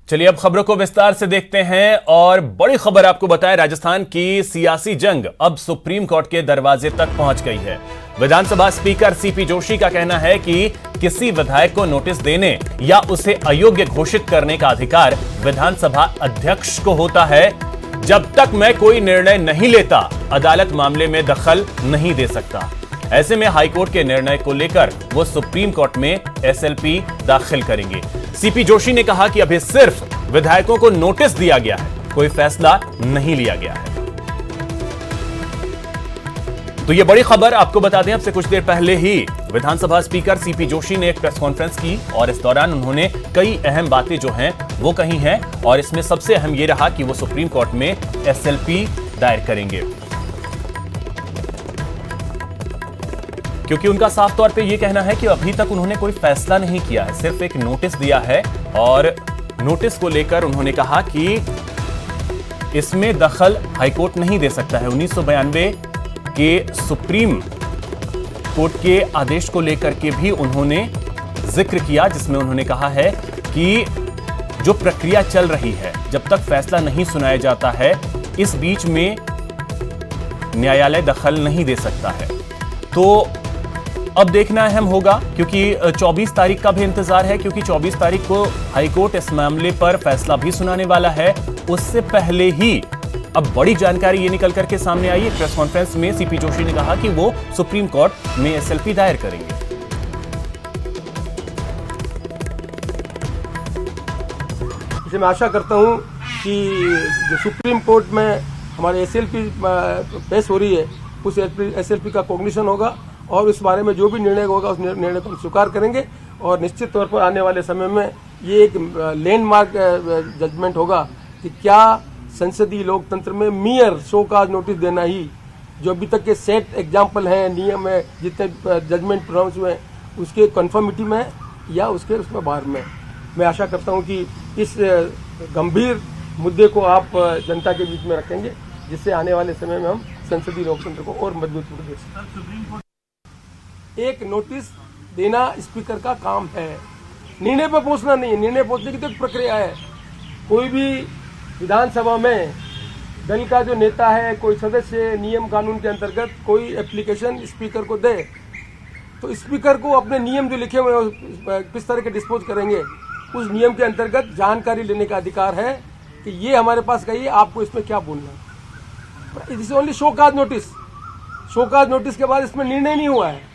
चलिए अब खबरों को विस्तार से देखते हैं और बड़ी खबर आपको बताएं, राजस्थान की सियासी जंग अब सुप्रीम कोर्ट के दरवाजे तक पहुंच गई है। विधानसभा स्पीकर सीपी जोशी का कहना है कि किसी विधायक को नोटिस देने या उसे अयोग्य घोषित करने का अधिकार विधानसभा अध्यक्ष को होता है। जब तक मैं कोई निर्णय नहीं लेता, अदालत मामले में दखल नहीं दे सकता। ऐसे में हाईकोर्ट के निर्णय को लेकर वो सुप्रीम कोर्ट में एसएलपी दाखिल करेंगे। सीपी जोशी ने कहा कि अभी सिर्फ विधायकों को नोटिस दिया गया है, कोई फैसला नहीं लिया गया है। तो ये बड़ी खबर आपको बता दें, अब से कुछ देर पहले ही विधानसभा स्पीकर सीपी जोशी ने एक प्रेस कॉन्फ्रेंस की और इस दौरान उन्होंने कई अहम बातें जो हैं वो कही हैं और इसमें सबसे अहम ये रहा कि वो सुप्रीम कोर्ट में एसएलपी दायर करेंगे, क्योंकि उनका साफ तौर पे ये कहना है कि अभी तक उन्होंने कोई फैसला नहीं किया है, सिर्फ एक नोटिस दिया है और नोटिस को लेकर उन्होंने कहा कि इसमें दखल हाईकोर्ट नहीं दे सकता है। 1992 के सुप्रीम कोर्ट के आदेश को लेकर के भी उन्होंने जिक्र किया, जिसमें उन्होंने कहा है कि जो प्रक्रिया चल रही है, जब तक फैसला नहीं सुनाया जाता है, इस बीच में न्यायालय दखल नहीं दे सकता है। तो अब देखना अहम होगा, क्योंकि 24 तारीख का भी इंतजार है, क्योंकि 24 तारीख को हाईकोर्ट इस मामले पर फैसला भी सुनाने वाला है। उससे पहले ही अब बड़ी जानकारी ये निकल करके सामने आई है। प्रेस कॉन्फ्रेंस में सीपी जोशी ने कहा कि वो सुप्रीम कोर्ट में एसएलपी दायर करेंगे। इसे मैं आशा करता हूं कि जो सुप्रीम कोर्ट में हमारे एसएलपी पेश हो रही है, उस एसएलपी का कॉग्निशन होगा और उस बारे में जो भी निर्णय होगा उस निर्णय को हम स्वीकार करेंगे और निश्चित तौर पर आने वाले समय में ये एक लैंडमार्क जजमेंट होगा कि क्या संसदीय लोकतंत्र में मियर शो काज नोटिस देना ही, जो अभी तक के सेट एग्जाम्पल हैं, नियम है, जितने जजमेंट प्रोनाउंस हुए हैं, उसके कन्फर्मिटी में या उसमें बाहर में। मैं आशा करता हूं कि इस गंभीर मुद्दे को आप जनता के बीच में रखेंगे, जिससे आने वाले समय में हम संसदीय लोकतंत्र को और मजबूत दे सकें। एक नोटिस देना स्पीकर का काम है, निर्णय पर पहुंचना नहीं है। निर्णय पहुंचने की तो एक प्रक्रिया है। कोई भी विधानसभा में दल का जो नेता है, कोई सदस्य नियम कानून के अंतर्गत कोई एप्लीकेशन स्पीकर को दे, तो स्पीकर को अपने नियम जो लिखे हुए हैं किस तरह के डिस्पोज करेंगे, उस नियम के अंतर्गत जानकारी लेने का अधिकार है कि ये हमारे पास कहिए, आपको इसमें क्या बोलना है। It is only show cause notice. Show cause notice के बाद इसमें निर्णय नहीं हुआ है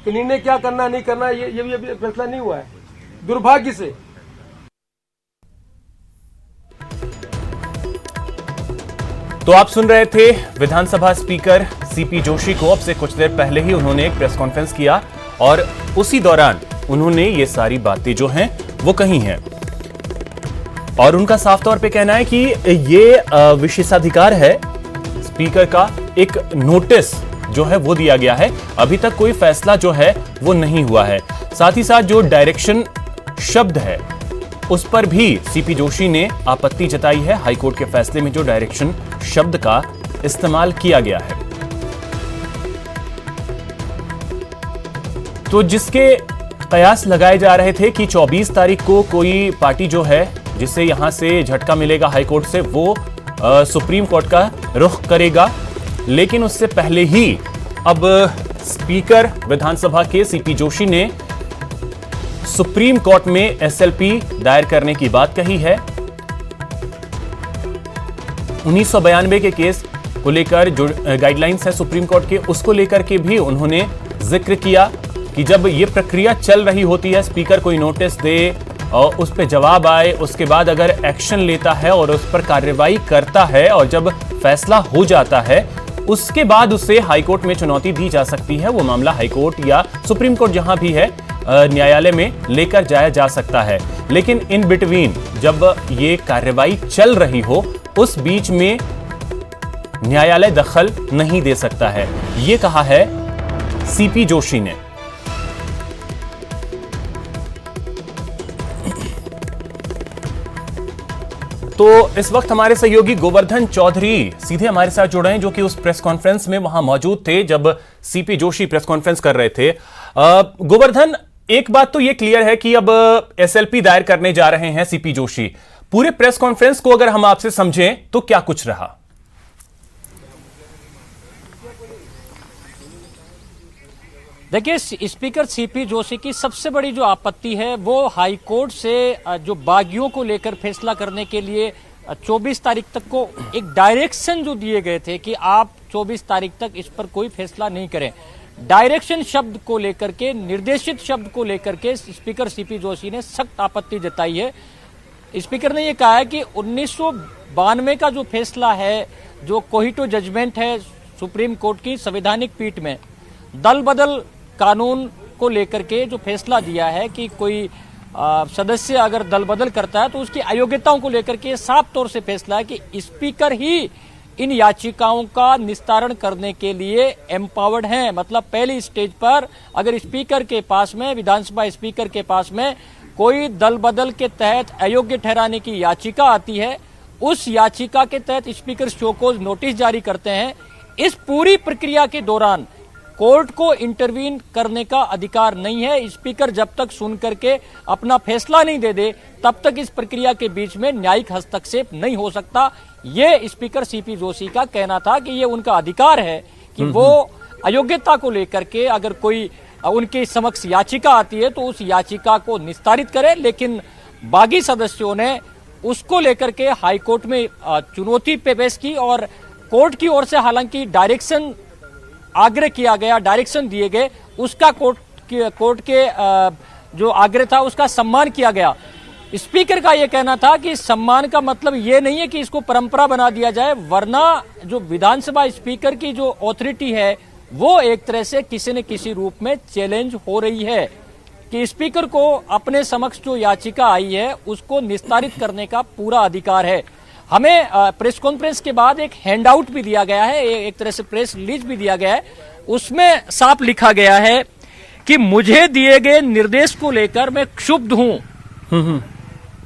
कि निर्णय क्या करना नहीं करना, ये भी अभी फैसला नहीं हुआ है, दुर्भाग्य से। तो आप सुन रहे थे विधानसभा स्पीकर सीपी जोशी को। अब से कुछ देर पहले ही उन्होंने एक प्रेस कॉन्फ्रेंस किया और उसी दौरान उन्होंने ये सारी बातें जो हैं वो कही हैं और उनका साफ तौर पे कहना है कि ये विशेषाधिकार है स्पीकर का, एक नोटिस जो है वो दिया गया है, अभी तक कोई फैसला जो है वो नहीं हुआ है। साथ ही साथ जो डायरेक्शन शब्द है उस पर भी सीपी जोशी ने आपत्ति जताई है। हाईकोर्ट के फैसले में जो डायरेक्शन शब्द का इस्तेमाल किया गया है, तो जिसके कयास लगाए जा रहे थे कि 24 तारीख को कोई पार्टी जो है जिसे यहां से झटका मिलेगा हाईकोर्ट से, वो सुप्रीम कोर्ट का रुख करेगा। लेकिन उससे पहले ही अब स्पीकर विधानसभा के सीपी जोशी ने सुप्रीम कोर्ट में एसएलपी दायर करने की बात कही है। 1992 के केस को लेकर जो गाइडलाइंस है सुप्रीम कोर्ट के, उसको लेकर के भी उन्होंने जिक्र किया कि जब ये प्रक्रिया चल रही होती है, स्पीकर कोई नोटिस दे और उस पर जवाब आए, उसके बाद अगर एक्शन लेता है और उस पर कार्रवाई करता है और जब फैसला हो जाता है, उसके बाद उसे हाईकोर्ट में चुनौती दी जा सकती है। वो मामला हाईकोर्ट या सुप्रीम कोर्ट जहां भी है न्यायालय में लेकर जाया जा सकता है। लेकिन इन बिटवीन जब ये कार्रवाई चल रही हो, उस बीच में न्यायालय दखल नहीं दे सकता है, ये कहा है सीपी जोशी ने। तो इस वक्त हमारे सहयोगी गोवर्धन चौधरी सीधे हमारे साथ जुड़े हैं, जो कि उस प्रेस कॉन्फ्रेंस में वहां मौजूद थे जब सीपी जोशी प्रेस कॉन्फ्रेंस कर रहे थे। गोवर्धन, एक बात तो ये क्लियर है कि अब एसएलपी दायर करने जा रहे हैं सीपी जोशी, पूरे प्रेस कॉन्फ्रेंस को अगर हम आपसे समझें तो क्या कुछ रहा? देखिए, स्पीकर सीपी जोशी की सबसे बड़ी जो आपत्ति है वो हाई कोर्ट से जो बागियों को लेकर फैसला करने के लिए 24 तारीख तक को एक डायरेक्शन जो दिए गए थे कि आप 24 तारीख तक इस पर कोई फैसला नहीं करें, डायरेक्शन शब्द को लेकर के, निर्देशित शब्द को लेकर के स्पीकर सीपी जोशी ने सख्त आपत्ति जताई है। स्पीकर ने यह कहा है कि 1992 का जो फैसला है, जो कोहिटो जजमेंट है सुप्रीम कोर्ट की संवैधानिक पीठ में, दल बदल कानून को लेकर के जो फैसला दिया है कि कोई सदस्य अगर दल बदल करता है तो उसकी अयोग्यताओं को लेकर के साफ तौर से फैसला है कि स्पीकर ही इन याचिकाओं का निस्तारण करने के लिए एम्पावर्ड हैं। मतलब पहली स्टेज पर अगर स्पीकर के पास में, विधानसभा स्पीकर के पास में कोई दल बदल के तहत अयोग्य ठहराने की याचिका आती है, उस याचिका के तहत स्पीकर शोकॉज नोटिस जारी करते हैं। इस पूरी प्रक्रिया के दौरान कोर्ट को इंटरवीन करने का अधिकार नहीं है। स्पीकर जब तक सुन करके अपना फैसला नहीं दे दे तब तक इस प्रक्रिया के बीच में न्यायिक हस्तक्षेप नहीं हो सकता। ये स्पीकर सीपी जोशी का कहना था कि ये उनका अधिकार है कि वो अयोग्यता को लेकर के अगर कोई उनके समक्ष याचिका आती है तो उस याचिका को निस्तारित करे, लेकिन बागी सदस्यों ने उसको लेकर के हाईकोर्ट में चुनौती पेश की और कोर्ट की ओर से हालांकि डायरेक्शन आग्रह किया गया, डायरेक्शन दिए गए, उसका कोर्ट के जो आग्रह था उसका सम्मान किया गया। स्पीकर का यह कहना था कि सम्मान का मतलब यह नहीं है कि इसको परंपरा बना दिया जाए, वरना जो विधानसभा स्पीकर की जो ऑथोरिटी है वो एक तरह से किसी न किसी रूप में चैलेंज हो रही है कि स्पीकर को अपने समक्ष जो याचिका आई है उसको निस्तारित करने का पूरा अधिकार है। हमें प्रेस कॉन्फ्रेंस के बाद एक हैंडआउट भी दिया गया है, एक तरह से प्रेस रिलीज भी दिया गया है। उसमें साफ लिखा गया है कि मुझे दिए गए निर्देश को लेकर मैं क्षुब्ध हूं।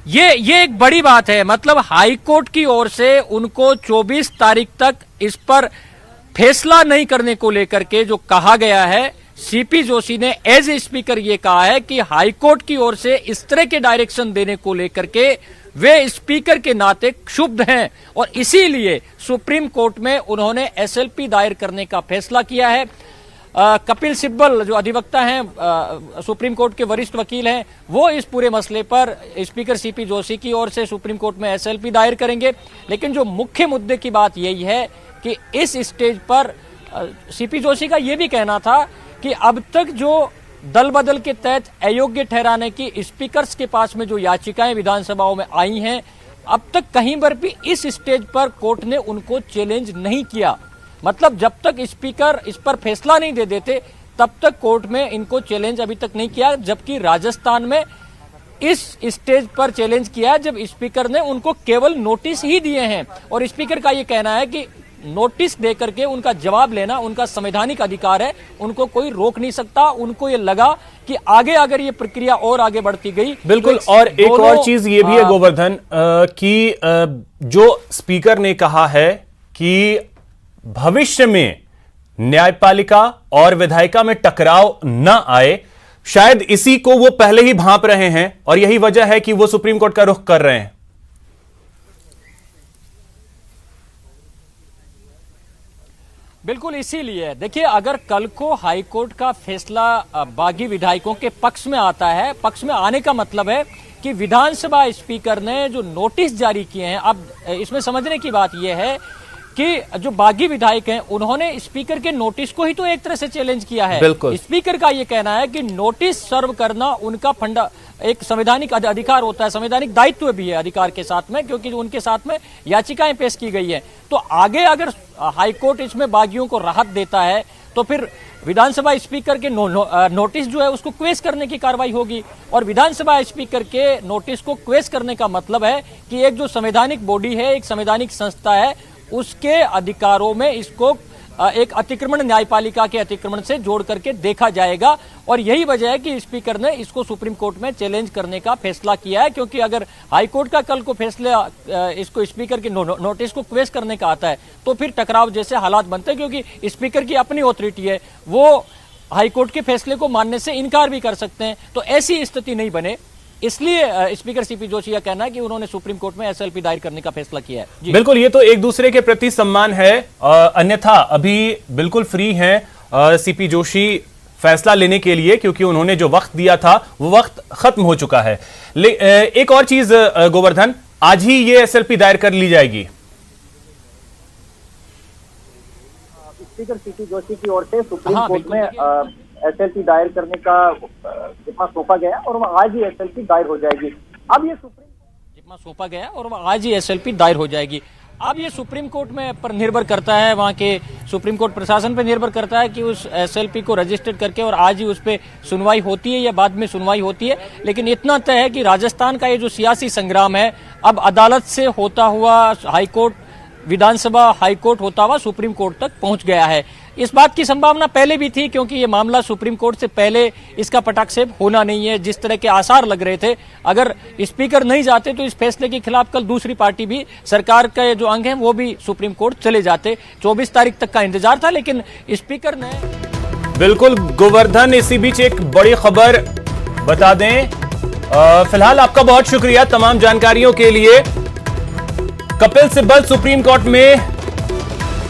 ये एक बड़ी बात है। मतलब हाई कोर्ट की ओर से उनको 24 तारीख तक इस पर फैसला नहीं करने को लेकर के जो कहा गया है, सीपी जोशी ने एज ए स्पीकर ये कहा है कि हाई कोर्ट की ओर से इस तरह के डायरेक्शन देने को लेकर के वे स्पीकर के नाते क्षुब्ध हैं और इसीलिए सुप्रीम कोर्ट में उन्होंने एसएलपी दायर करने का फैसला किया है। कपिल सिब्बल जो अधिवक्ता हैं, सुप्रीम कोर्ट के वरिष्ठ वकील हैं, वो इस पूरे मसले पर स्पीकर सीपी जोशी की ओर से सुप्रीम कोर्ट में एसएलपी दायर करेंगे। लेकिन जो मुख्य मुद्दे की बात यही है कि इस स्टेज पर सीपी जोशी का यह भी कहना था कि अब तक जो दल बदल के तहत अयोग्य ठहराने की स्पीकर्स के पास में जो याचिकाएं विधानसभाओं में आई हैं, अब तक कहीं पर भी इस स्टेज पर कोर्ट ने उनको चैलेंज नहीं किया। मतलब जब तक स्पीकर इस पर फैसला नहीं दे देते तब तक कोर्ट में इनको चैलेंज अभी तक नहीं किया, जबकि राजस्थान में इस स्टेज पर चैलेंज किया है जब स्पीकर ने उनको केवल नोटिस ही दिए हैं। और स्पीकर का ये कहना है कि नोटिस देकर के उनका जवाब लेना उनका संवैधानिक अधिकार है, उनको कोई रोक नहीं सकता। उनको ये लगा कि आगे अगर ये प्रक्रिया और आगे बढ़ती गई बिल्कुल तो और एक और चीज ये भी है गोवर्धन कि जो स्पीकर ने कहा है कि भविष्य में न्यायपालिका और विधायिका में टकराव न आए, शायद इसी को वो पहले ही भांप रहे हैं और यही वजह है कि वो सुप्रीम कोर्ट का रुख कर रहे हैं। बिल्कुल इसीलिए देखिए, अगर कल को हाई कोर्ट का फैसला बागी विधायकों के पक्ष में आता है, पक्ष में आने का मतलब है कि विधानसभा स्पीकर ने जो नोटिस जारी किए हैं, अब इसमें समझने की बात यह है कि जो बागी विधायक हैं उन्होंने स्पीकर के नोटिस को ही तो एक तरह से चैलेंज किया है। स्पीकर का यह कहना है कि नोटिस सर्व करना उनका एक संवैधानिक अधिकार होता है, संवैधानिक दायित्व भी है अधिकार के साथ में, क्योंकि उनके साथ में याचिकाएं पेश की गई है। तो आगे अगर हाईकोर्ट इसमें बागियों को राहत देता है तो फिर विधानसभा स्पीकर के नोटिस जो है उसको क्वेश करने की कार्रवाई होगी। और विधानसभा स्पीकर के नोटिस को क्वेश करने का मतलब है कि एक जो संवैधानिक बॉडी है, एक संवैधानिक संस्था है, उसके अधिकारों में इसको एक अतिक्रमण, न्यायपालिका के अतिक्रमण से जोड़ करके देखा जाएगा। और यही वजह है कि स्पीकर ने इसको सुप्रीम कोर्ट में चैलेंज करने का फैसला किया है, क्योंकि अगर हाईकोर्ट का कल को फैसला इसको स्पीकर के नोटिस को क्वेश करने का आता है तो फिर टकराव जैसे हालात बनते हैं, क्योंकि स्पीकर की अपनी ऑथोरिटी है, वो हाईकोर्ट के फैसले को मानने से इनकार भी कर सकते हैं। तो ऐसी स्थिति नहीं बने इसलिए स्पीकर सीपी जोशी का कहना है कि उन्होंने सुप्रीम कोर्ट में एसएलपी दायर करने का फैसला किया है। जी बिल्कुल, ये तो एक दूसरे के प्रति सम्मान है। अन्यथा अभी बिल्कुल फ्री हैं सीपी जोशी फैसला लेने के लिए, क्योंकि उन्होंने जो वक्त दिया था वो वक्त खत्म हो चुका है। एक और चीज गोवर्धन, आज ही ये एसएलपी दायर कर ली जाएगी। स्पीकर सीपी जोशी की ओर से सुप्रीम कोर्ट में एसएलपी दायर करने का जिम्मा सौंपा गया और वह आज ही एसएलपी दायर हो जाएगी। अब ये जिम्मा सौंपा गया और वह आज ही एसएलपी दायर हो जाएगी। अब ये सुप्रीम कोर्ट में पर निर्भर करता है, वहां के सुप्रीम कोर्ट प्रशासन पर निर्भर करता है कि उस एसएलपी को रजिस्टर्ड करके और आज ही उस पर सुनवाई होती है या बाद में सुनवाई होती है। लेकिन इतना तय है कि राजस्थान का ये जो सियासी संग्राम है अब अदालत से होता हुआ हाईकोर्ट, विधानसभा, हाईकोर्ट होता हुआ सुप्रीम कोर्ट तक पहुंच गया है। इस बात की संभावना पहले भी थी, क्योंकि ये मामला सुप्रीम कोर्ट से पहले इसका पटाक्षेप होना नहीं है। जिस तरह के आसार लग रहे थे, अगर स्पीकर नहीं जाते तो इस फैसले के खिलाफ कल दूसरी पार्टी भी, सरकार के जो अंग हैं वो भी सुप्रीम कोर्ट चले जाते। 24 तारीख तक का इंतजार था, लेकिन स्पीकर ने बिल्कुल गोवर्धन, इसी बीच एक बड़ी खबर बता दें। फिलहाल आपका बहुत शुक्रिया तमाम जानकारियों के लिए। कपिल सिब्बल सुप्रीम कोर्ट में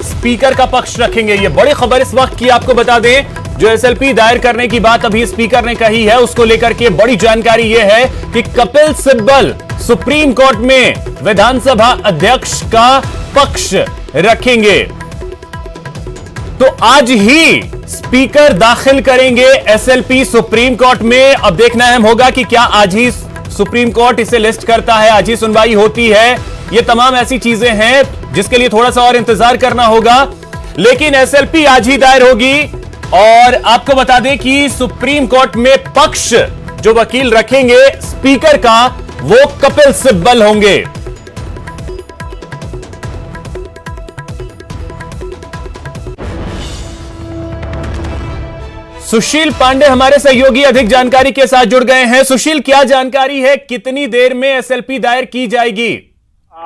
स्पीकर का पक्ष रखेंगे, ये बड़ी खबर इस वक्त की आपको बता दें। जो एसएलपी दायर करने की बात अभी स्पीकर ने कही है, उसको लेकर के बड़ी जानकारी यह है कि कपिल सिब्बल सुप्रीम कोर्ट में विधानसभा अध्यक्ष का पक्ष रखेंगे। तो आज ही स्पीकर दाखिल करेंगे एसएलपी सुप्रीम कोर्ट में। अब देखना अहम होगा कि क्या आज ही सुप्रीम कोर्ट इसे लिस्ट करता है, आज ही सुनवाई होती है। ये तमाम ऐसी चीजें हैं जिसके लिए थोड़ा सा और इंतजार करना होगा, लेकिन एसएलपी आज ही दायर होगी। और आपको बता दें कि सुप्रीम कोर्ट में पक्ष जो वकील रखेंगे स्पीकर का, वो कपिल सिब्बल होंगे। सुशील पांडे हमारे सहयोगी अधिक जानकारी के साथ जुड़ गए हैं। सुशील, क्या जानकारी है, कितनी देर में एसएलपी दायर की जाएगी?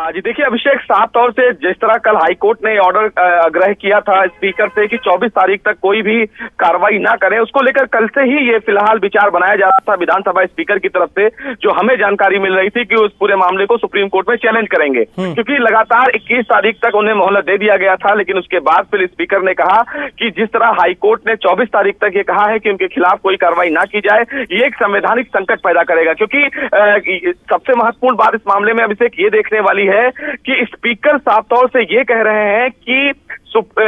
जी देखिए अभिषेक, साफ तौर से जिस तरह कल हाईकोर्ट ने ऑर्डर आग्रह किया था स्पीकर से कि 24 तारीख तक कोई भी कार्रवाई ना करें, उसको लेकर कल से ही ये फिलहाल विचार बनाया जा रहा था विधानसभा स्पीकर की तरफ से। जो हमें जानकारी मिल रही थी कि उस पूरे मामले को सुप्रीम कोर्ट में चैलेंज करेंगे, क्योंकि लगातार 21 तारीख तक उन्हें मोहलत दे दिया गया था। लेकिन उसके बाद फिर स्पीकर ने कहा कि जिस तरह हाईकोर्ट ने 24 तारीख तक ये कहा है कि उनके खिलाफ कोई कार्रवाई ना की जाए, ये एक संवैधानिक संकट पैदा करेगा। क्योंकि सबसे महत्वपूर्ण बात इस मामले में अभिषेक ये देखने वाली है कि स्पीकर साफ तौर से ये कह रहे हैं कि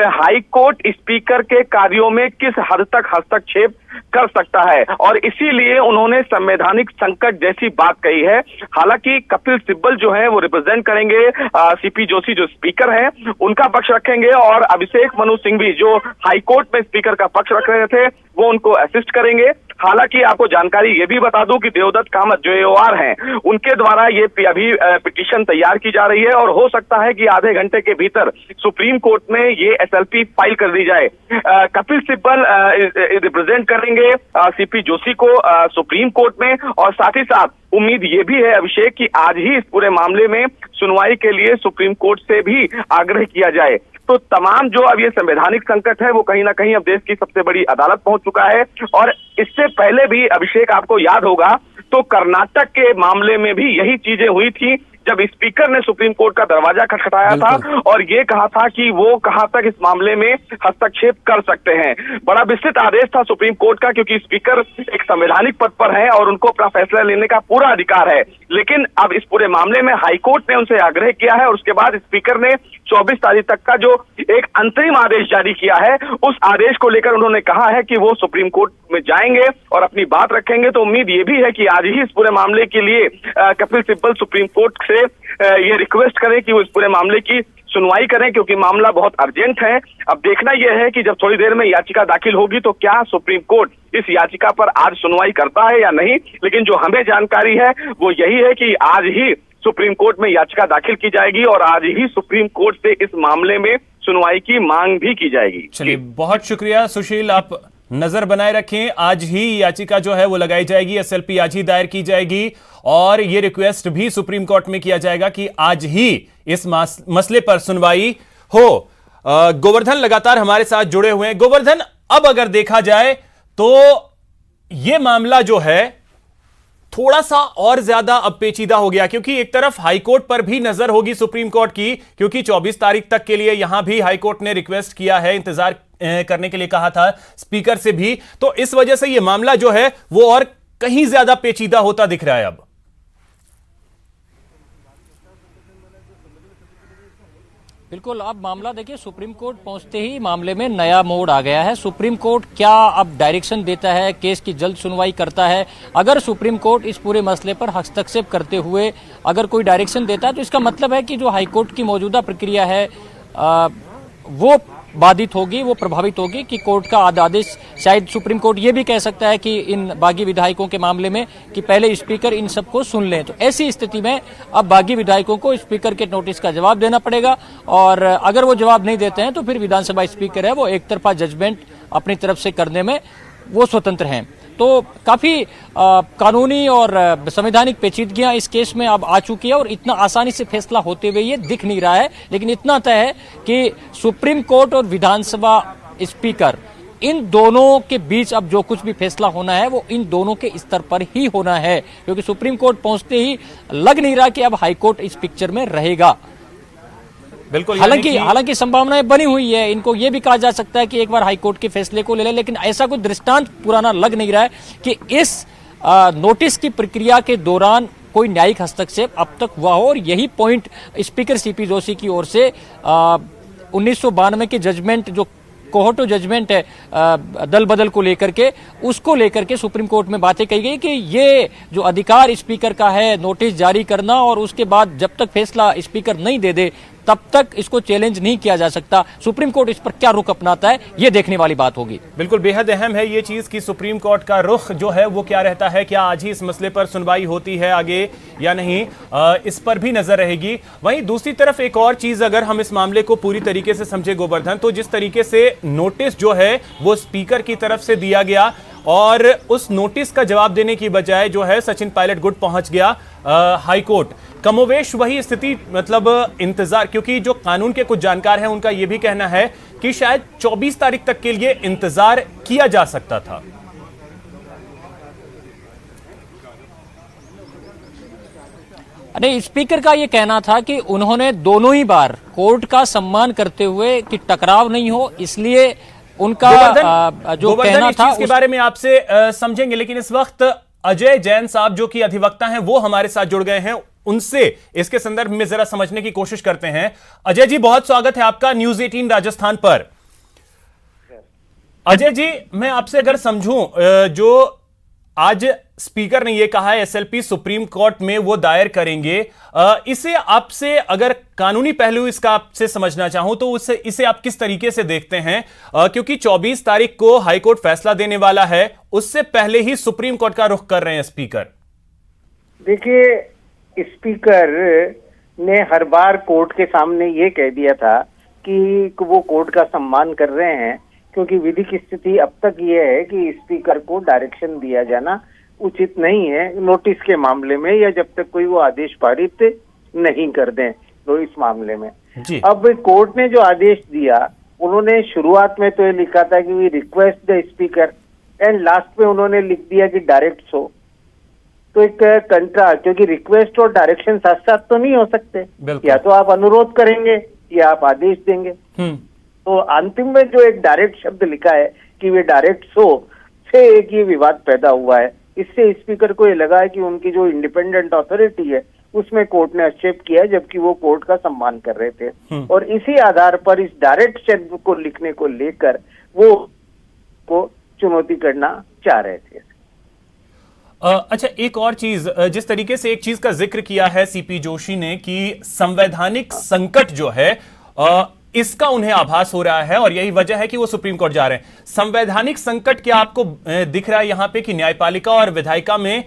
हाई कोर्ट स्पीकर के कार्यों में किस हद तक हस्तक्षेप कर सकता है, और इसीलिए उन्होंने संवैधानिक संकट जैसी बात कही है। हालांकि कपिल सिब्बल जो है वो रिप्रेजेंट करेंगे सीपी जोशी जो स्पीकर हैं, उनका पक्ष रखेंगे, और अभिषेक मनु सिंघवी जो हाईकोर्ट में स्पीकर का पक्ष रख रहे थे वो उनको असिस्ट करेंगे। हालांकि आपको जानकारी ये भी बता दूं कि देवदत्त कामत जो एओआर हैं, उनके द्वारा ये अभी पिटीशन तैयार की जा रही है, और हो सकता है कि आधे घंटे के भीतर सुप्रीम कोर्ट में ये एसएलपी फाइल कर दी जाए। कपिल सिब्बल रिप्रेजेंट करेंगे सीपी जोशी को सुप्रीम कोर्ट में, और साथ ही साथ उम्मीद ये भी है अभिषेक कि आज ही इस पूरे मामले में सुनवाई के लिए सुप्रीम कोर्ट से भी आग्रह किया जाए। तो तमाम जो अब ये संवैधानिक संकट है वो कहीं ना कहीं अब देश की सबसे बड़ी अदालत पहुंच चुका है। और इससे पहले भी अभिषेक आपको याद होगा तो कर्नाटक के मामले में भी यही चीजें हुई थी, जब स्पीकर ने सुप्रीम कोर्ट का दरवाजा खटखटाया था और ये कहा था कि वो कहां तक इस मामले में हस्तक्षेप कर सकते हैं। बड़ा विस्तृत आदेश था सुप्रीम कोर्ट का, क्योंकि स्पीकर एक संवैधानिक पद पर है और उनको अपना फैसला लेने का पूरा अधिकार है। लेकिन अब इस पूरे मामले में हाईकोर्ट ने उनसे आग्रह किया है, और उसके बाद स्पीकर ने 24 तारीख तक का जो एक अंतरिम आदेश जारी किया है, उस आदेश को लेकर उन्होंने कहा है कि वो सुप्रीम कोर्ट में जाएंगे और अपनी बात रखेंगे। तो उम्मीद ये भी है कि आज ही इस पूरे मामले के लिए कपिल सिब्बल सुप्रीम कोर्ट से ये रिक्वेस्ट करें कि वो इस पूरे मामले की सुनवाई करें, क्योंकि मामला बहुत अर्जेंट है। अब देखना यह है कि जब थोड़ी देर में याचिका दाखिल होगी तो क्या सुप्रीम कोर्ट इस याचिका पर आज सुनवाई करता है या नहीं। लेकिन जो हमें जानकारी है वो यही है कि आज ही सुप्रीम कोर्ट में याचिका दाखिल की जाएगी और आज ही सुप्रीम कोर्ट से इस मामले में सुनवाई की मांग भी की जाएगी। चलिए, बहुत शुक्रिया सुशील, आप नजर बनाए रखें। आज ही याचिका जो है वो लगाई जाएगी, एसएलपी आज ही दायर की जाएगी, और ये रिक्वेस्ट भी सुप्रीम कोर्ट में किया जाएगा कि आज ही इस मसले पर सुनवाई हो। गोवर्धन लगातार हमारे साथ जुड़े हुए हैं। गोवर्धन, अब अगर देखा जाए तो ये मामला जो है थोड़ा सा और ज्यादा अब पेचीदा हो गया, क्योंकि एक तरफ हाईकोर्ट पर भी नजर होगी सुप्रीम कोर्ट की, क्योंकि 24 तारीख तक के लिए यहां भी हाईकोर्ट ने रिक्वेस्ट किया है, इंतजार करने के लिए कहा था स्पीकर से भी। तो इस वजह से यह मामला जो है वो और कहीं ज्यादा पेचीदा होता दिख रहा है अब। बिल्कुल, अब मामला देखिए सुप्रीम कोर्ट पहुंचते ही मामले में नया मोड़ आ गया है। सुप्रीम कोर्ट क्या अब डायरेक्शन देता है, केस की जल्द सुनवाई करता है। अगर सुप्रीम कोर्ट इस पूरे मसले पर हस्तक्षेप करते हुए अगर कोई डायरेक्शन देता है तो इसका मतलब है कि जो हाईकोर्ट की मौजूदा प्रक्रिया है वो बाधित होगी, वो प्रभावित होगी कि कोर्ट का आदेश। शायद सुप्रीम कोर्ट ये भी कह सकता है कि इन बागी विधायकों के मामले में कि पहले स्पीकर इन सबको सुन लें। तो ऐसी स्थिति में अब बागी विधायकों को स्पीकर के नोटिस का जवाब देना पड़ेगा, और अगर वो जवाब नहीं देते हैं तो फिर विधानसभा स्पीकर है वो एक तरफा जजमेंट अपनी तरफ से करने में वो स्वतंत्र हैं। तो काफी कानूनी और संवैधानिक पेचीदगियां इस केस में अब आ चुकी है और इतना आसानी से फैसला होते हुए ये दिख नहीं रहा है। लेकिन इतना तय है कि सुप्रीम कोर्ट और विधानसभा स्पीकर इन दोनों के बीच अब जो कुछ भी फैसला होना है वो इन दोनों के स्तर पर ही होना है, क्योंकि सुप्रीम कोर्ट पहुंचते ही लग नहीं रहा कि अब हाईकोर्ट इस पिक्चर में रहेगा। बिल्कुल, हालांकि संभावनाएं बनी हुई है। इनको यह भी कहा जा सकता है कि एक बार हाईकोर्ट के फैसले को ले लें, लेकिन ऐसा कोई दृष्टांत पुराना लग नहीं रहा है कि इस नोटिस की प्रक्रिया के दौरान कोई न्यायिक हस्तक्षेप अब तक हुआ हो। और यही पॉइंट स्पीकर सीपी जोशी की ओर से 1992 के जजमेंट, जो कोर्टो जजमेंट है दल बदल को लेकर के, उसको लेकर के सुप्रीम कोर्ट में बातें कही गई कि ये जो अधिकार स्पीकर का है नोटिस जारी करना, और उसके बाद जब तक फैसला स्पीकर नहीं दे दे तब तक इसको चैलेंज नहीं किया जा सकता। सुप्रीम कोर्ट इस पर क्या रुख अपनाता है ये देखने वाली बात होगी। बिल्कुल, बेहद अहम है ये चीज कि सुप्रीम कोर्ट का रुख जो है वो क्या रहता है, क्या आज ही इस मसले पर सुनवाई होती है आगे या नहीं, इस पर भी नजर रहेगी। वहीं दूसरी तरफ एक और चीज अगर हम इस मामले को पूरी तरीके से समझे गोवर्धन, तो जिस तरीके से नोटिस जो है वो स्पीकर की तरफ से दिया गया और उस नोटिस का जवाब देने की बजाय जो है सचिन पायलट गुट पहुंच गया हाईकोर्ट, कमोवेश वही स्थिति, मतलब इंतजार, क्योंकि जो कानून के कुछ जानकार हैं उनका यह भी कहना है कि शायद 24 तारीख तक के लिए इंतजार किया जा सकता था। अरे स्पीकर का ये कहना था कि उन्होंने दोनों ही बार कोर्ट का सम्मान करते हुए कि टकराव नहीं हो, इसलिए उनका जो कहना था इसके बारे में आपसे समझेंगे। लेकिन इस वक्त अजय जैन साहब जो कि अधिवक्ता हैं वो हमारे साथ जुड़ गए हैं, उनसे इसके संदर्भ में जरा समझने की कोशिश करते हैं। अजय जी, बहुत स्वागत है आपका न्यूज 18 राजस्थान पर। अजय जी, मैं आपसे अगर समझूं, जो आज स्पीकर ने यह कहा है एसएलपी सुप्रीम कोर्ट में वो दायर करेंगे, इसे आपसे अगर कानूनी पहलू इसका आपसे समझना चाहूं तो इसे आप किस तरीके से देखते हैं, क्योंकि 24 तारीख को हाईकोर्ट फैसला देने वाला है, उससे पहले ही सुप्रीम कोर्ट का रुख कर रहे हैं स्पीकर। देखिए, स्पीकर ने हर बार कोर्ट के सामने ये कह दिया था कि वो कोर्ट का सम्मान कर रहे हैं, क्योंकि विधि की स्थिति अब तक ये है कि स्पीकर को डायरेक्शन दिया जाना उचित नहीं है नोटिस के मामले में, या जब तक कोई वो आदेश पारित नहीं कर दें तो इस मामले में। अब कोर्ट ने जो आदेश दिया, उन्होंने शुरुआत में तो ये लिखा था कि we request the speaker, and last में उन्होंने लिख दिया कि डायरेक्ट सो। तो एक कंट्रा, क्योंकि रिक्वेस्ट और डायरेक्शन साथ साथ तो नहीं हो सकते, या तो आप अनुरोध करेंगे या आप आदेश देंगे। तो अंतिम में जो एक डायरेक्ट शब्द लिखा है कि वे डायरेक्ट सो से एक ये विवाद पैदा हुआ है। इससे स्पीकर को ये लगा है कि उनकी जो इंडिपेंडेंट अथॉरिटी है उसमें कोर्ट ने हस्तक्षेप किया, जबकि वो कोर्ट का सम्मान कर रहे थे, और इसी आधार पर इस डायरेक्ट शब्द को लिखने को लेकर वो को चुनौती करना चाह रहे थे। अच्छा, एक और चीज, जिस तरीके से एक चीज का जिक्र किया है सीपी जोशी ने कि संवैधानिक संकट जो है इसका उन्हें आभास हो रहा है और यही वजह है कि वो सुप्रीम कोर्ट जा रहे हैं। संवैधानिक संकट क्या आपको दिख रहा है यहां पे कि न्यायपालिका और विधायिका में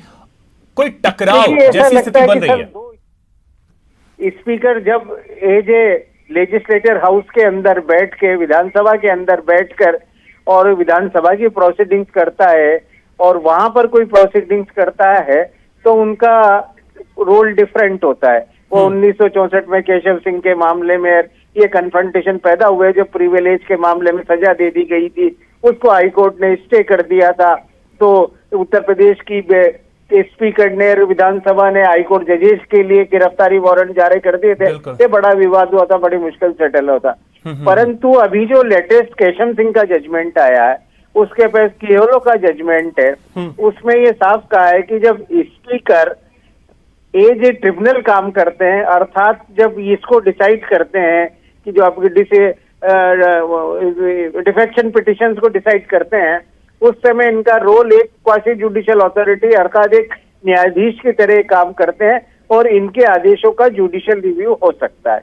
कोई टकराव जैसी स्थिति बन रही है? स्पीकर जब एज ए लेजिस्लेटर हाउस के अंदर बैठ के, विधानसभा के अंदर बैठकर और विधानसभा की प्रोसीडिंग्स करता है और वहां पर कोई प्रोसीडिंग्स करता है तो उनका रोल डिफरेंट होता है। वो 1964 में केशव सिंह के मामले में ये कन्फ्रंटेशन पैदा हुए, जो प्रिविलेज के मामले में सजा दे दी गई थी, उसको हाईकोर्ट ने स्टे कर दिया था। तो उत्तर प्रदेश की स्पीकर ने विधानसभा ने हाईकोर्ट जजेस के लिए गिरफ्तारी वारंट जारी कर दिए थे, ये बड़ा विवाद हुआ था, बड़ी मुश्किल सेटल होता। परंतु अभी जो लेटेस्ट केशव सिंह का जजमेंट आया है, उसके पास कियोलो का जजमेंट है, उसमें ये साफ कहा है कि जब स्पीकर एज ए ट्रिब्यूनल काम करते हैं, अर्थात जब इसको डिसाइड करते हैं कि जो आपकी डिफेक्शन पिटिशंस को डिसाइड करते हैं, उस समय इनका रोल एक क्वासी जुडिशियल अथॉरिटी अर्थात एक न्यायाधीश की तरह काम करते हैं और इनके आदेशों का जुडिशियल रिव्यू हो सकता है।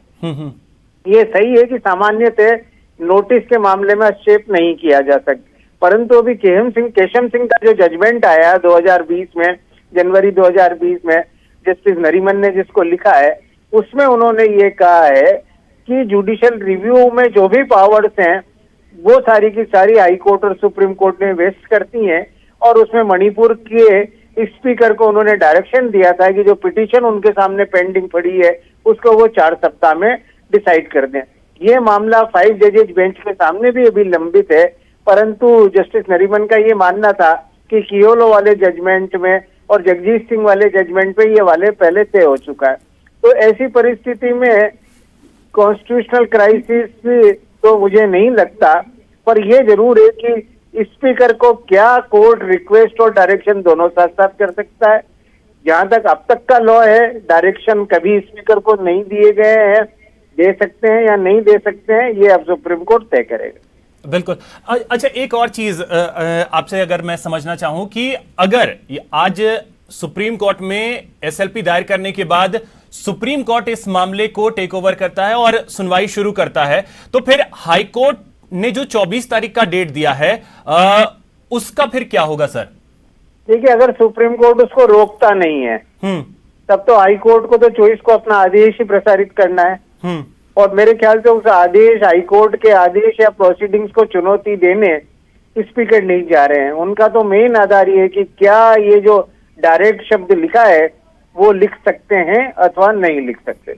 ये सही है कि सामान्यतः नोटिस के मामले में हस्तक्षेप नहीं किया जा सकता, परंतु अभी केशव सिंह का जो जजमेंट आया 2020 में, जनवरी 2020 में, जस्टिस नरीमन ने जिसको लिखा है, उसमें उन्होंने ये कहा है कि जुडिशियल रिव्यू में जो भी पावर्स हैं वो सारी की सारी हाई कोर्ट और सुप्रीम कोर्ट ने वेस्ट करती हैं, और उसमें मणिपुर के स्पीकर को उन्होंने डायरेक्शन दिया था कि जो पिटीशन उनके सामने पेंडिंग पड़ी है उसको वो 4 सप्ताह में डिसाइड कर दें। ये मामला 5 जजेज बेंच के सामने भी अभी लंबित है, परंतु जस्टिस नरीमन का ये मानना था कि कियोलो वाले जजमेंट में और जगजीत सिंह वाले जजमेंट पे ये वाले पहले तय हो चुका है। तो ऐसी परिस्थिति में कॉन्स्टिट्यूशनल क्राइसिस तो मुझे नहीं लगता, पर यह जरूर है कि स्पीकर को क्या कोर्ट रिक्वेस्ट और डायरेक्शन दोनों साथ साथ कर सकता है। जहां तक अब तक का लॉ है, डायरेक्शन कभी स्पीकर को नहीं दिए गए हैं, दे सकते हैं या नहीं दे सकते हैं, ये अब सुप्रीम कोर्ट तय करेगा। बिल्कुल। अच्छा, एक और चीज आपसे अगर मैं समझना चाहूं कि अगर आज सुप्रीम कोर्ट में एसएलपी दायर करने के बाद सुप्रीम कोर्ट इस मामले को टेक ओवर करता है और सुनवाई शुरू करता है, तो फिर हाई कोर्ट ने जो 24 तारीख का डेट दिया है उसका फिर क्या होगा सर? देखिए, अगर सुप्रीम कोर्ट उसको रोकता नहीं है तब तो हाई कोर्ट को तो 24 को अपना आदेश ही प्रसारित करना है, और मेरे ख्याल से उस आदेश, हाई कोर्ट के आदेश या प्रोसीडिंग्स को चुनौती देने स्पीकर नहीं जा रहे हैं। उनका तो मेन आधार ये है कि क्या ये जो डायरेक्ट शब्द लिखा है वो लिख सकते हैं अथवा नहीं लिख सकते।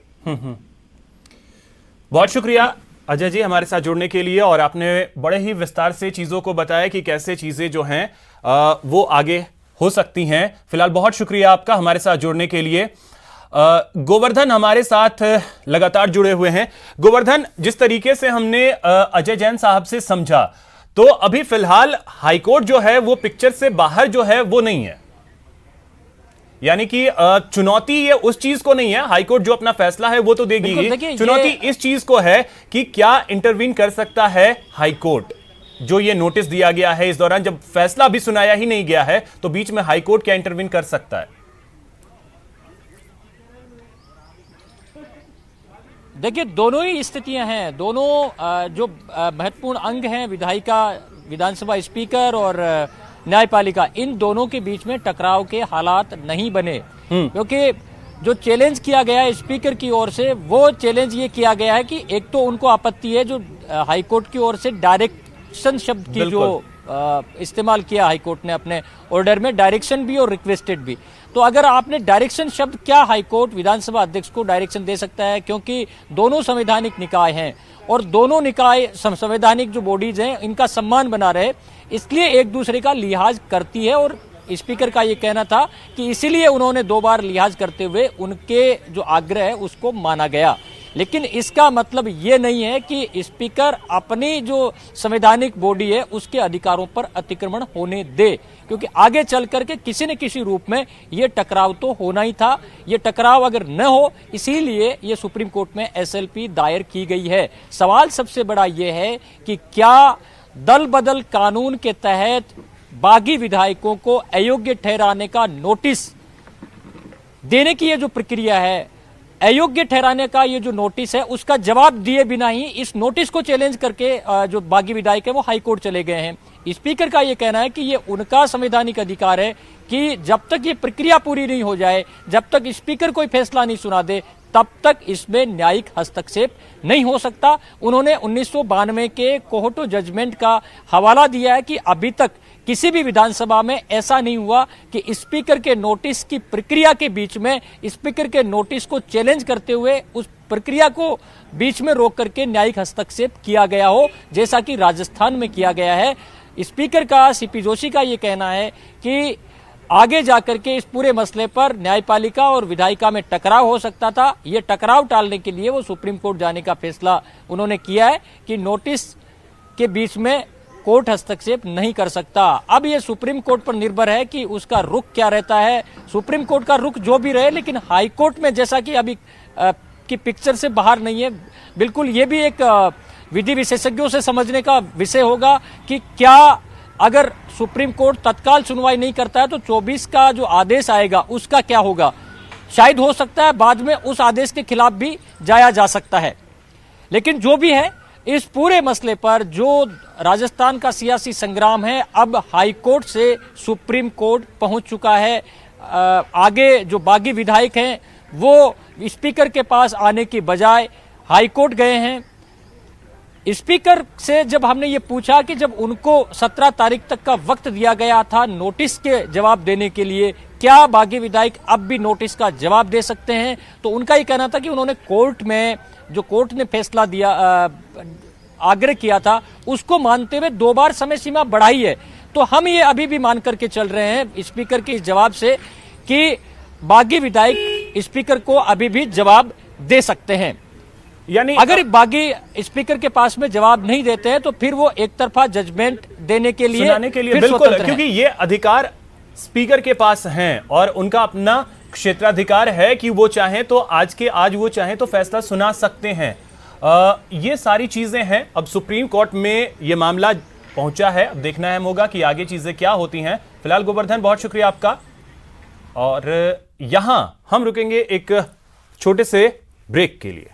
बहुत शुक्रिया अजय जी हमारे साथ जुड़ने के लिए, और आपने बड़े ही विस्तार से चीजों को बताया कि कैसे चीजें जो हैं वो आगे हो सकती हैं। फिलहाल बहुत शुक्रिया आपका हमारे साथ जुड़ने के लिए। गोवर्धन हमारे साथ लगातार जुड़े हुए हैं। गोवर्धन, जिस तरीके से हमने अजय जैन साहब से समझा, तो अभी फिलहाल हाईकोर्ट जो है वो पिक्चर से बाहर जो है वो नहीं है, यानी कि चुनौती ये उस चीज को नहीं है, हाईकोर्ट जो अपना फैसला है वो तो देगी ही, चुनौती इस चीज को है कि क्या इंटरवीन कर सकता है हाईकोर्ट। जो ये नोटिस दिया गया है इस दौरान, जब फैसला भी सुनाया ही नहीं गया है, तो बीच में हाईकोर्ट क्या इंटरवीन कर सकता है? देखिए, दोनों ही स्थितियां हैं, दोनों जो महत्वपूर्ण अंग हैं, विधानसभा स्पीकर और न्यायपालिका, इन दोनों के बीच में टकराव के हालात नहीं बने, क्योंकि जो चैलेंज किया गया है स्पीकर की ओर से, वो चैलेंज ये किया गया है कि एक तो उनको आपत्ति है जो हाईकोर्ट की ओर से डायरेक्शन शब्द की जो इस्तेमाल किया हाईकोर्ट ने अपने ऑर्डर में, डायरेक्शन भी और रिक्वेस्टेड भी। तो अगर आपने डायरेक्शन शब्द, क्या हाईकोर्ट विधानसभा अध्यक्ष को डायरेक्शन दे सकता है? क्योंकि दोनों संवैधानिक निकाय हैं और दोनों निकाय संवैधानिक जो बॉडीज हैं इनका सम्मान बना रहे, इसलिए एक दूसरे का लिहाज करती है। और स्पीकर का ये कहना था कि इसीलिए उन्होंने 2 बार लिहाज करते हुए उनके जो आग्रह है उसको माना गया। लेकिन इसका मतलब ये नहीं है कि स्पीकर अपनी जो संवैधानिक बॉडी है उसके अधिकारों पर अतिक्रमण होने दे, क्योंकि आगे चल करके किसी न किसी रूप में ये टकराव तो होना ही था। ये टकराव अगर न हो, इसीलिए ये सुप्रीम कोर्ट में एसएलपी दायर की गई है। सवाल सबसे बड़ा ये है कि क्या दल बदल कानून के तहत बागी विधायकों को अयोग्य ठहराने का नोटिस देने की ये जो प्रक्रिया है, अयोग्य ठहराने का ये जो नोटिस है, उसका जवाब दिए बिना ही इस नोटिस को चैलेंज करके जो बागी विधायक है वो हाईकोर्ट चले गए हैं। स्पीकर का ये कहना है कि ये उनका संवैधानिक अधिकार है कि जब तक ये प्रक्रिया पूरी नहीं हो जाए, जब तक स्पीकर कोई फैसला नहीं सुना दे, तब तक इसमें न्यायिक हस्तक्षेप नहीं हो सकता। उन्होंने 1992 के कोहोटो जजमेंट का हवाला दिया है कि अभी तक किसी भी विधानसभा में ऐसा नहीं हुआ कि स्पीकर के नोटिस की प्रक्रिया के बीच में स्पीकर के नोटिस को चैलेंज करते हुए उस प्रक्रिया को बीच में रोक करके न्यायिक हस्तक्षेप किया गया हो, जैसा कि राजस्थान में किया गया है। स्पीकर का, सीपी जोशी का ये कहना है कि आगे जाकर के इस पूरे मसले पर न्यायपालिका और विधायिका में टकराव हो सकता था। ये टकराव टालने के लिए वो सुप्रीम कोर्ट जाने का फैसला उन्होंने किया है कि नोटिस के बीच में कोर्ट हस्तक्षेप नहीं कर सकता। अब ये सुप्रीम कोर्ट पर निर्भर है कि उसका रुख क्या रहता है। सुप्रीम कोर्ट का रुख जो भी रहे, लेकिन हाई कोर्ट में जैसा कि अभी की पिक्चर से बाहर नहीं है, बिल्कुल ये भी एक विधि विशेषज्ञों से समझने का विषय होगा कि क्या अगर सुप्रीम कोर्ट तत्काल सुनवाई नहीं करता है तो 24 का जो आदेश आएगा उसका क्या होगा। शायद हो सकता है बाद में उस आदेश के खिलाफ भी जाया जा सकता है। लेकिन जो भी है, इस पूरे मसले पर जो राजस्थान का सियासी संग्राम है अब हाई कोर्ट से सुप्रीम कोर्ट पहुंच चुका है। आगे जो बागी विधायक हैं वो स्पीकर के पास आने की बजाय हाई कोर्ट गए हैं। स्पीकर से जब हमने ये पूछा कि जब उनको 17 तारीख तक का वक्त दिया गया था नोटिस के जवाब देने के लिए, क्या बागी विधायक अब भी नोटिस का जवाब दे सकते हैं, तो उनका ये कहना था कि उन्होंने कोर्ट में जो कोर्ट ने फैसला दिया, आग्रह किया था, उसको मानते हुए 2 बार समय सीमा बढ़ाई है। तो हम ये अभी भी मान करके चल रहे हैं स्पीकर के इस जवाब से कि बागी विधायक स्पीकर को अभी भी जवाब दे सकते हैं। यानी अगर बागी स्पीकर के पास में जवाब नहीं देते हैं तो फिर वो एक तरफा जजमेंट देने के लिए, सुनाने के लिए बिल्कुल, क्योंकि ये अधिकार स्पीकर के पास हैं और उनका अपना क्षेत्राधिकार है कि वो चाहें तो आज वो चाहें तो फैसला सुना सकते हैं। ये सारी चीजें हैं। अब सुप्रीम कोर्ट में ये मामला पहुंचा है, अब देखना है होगा कि आगे चीजें क्या होती हैं। फिलहाल गोवर्धन, बहुत शुक्रिया आपका। और यहां हम रुकेंगे एक छोटे से ब्रेक के लिए।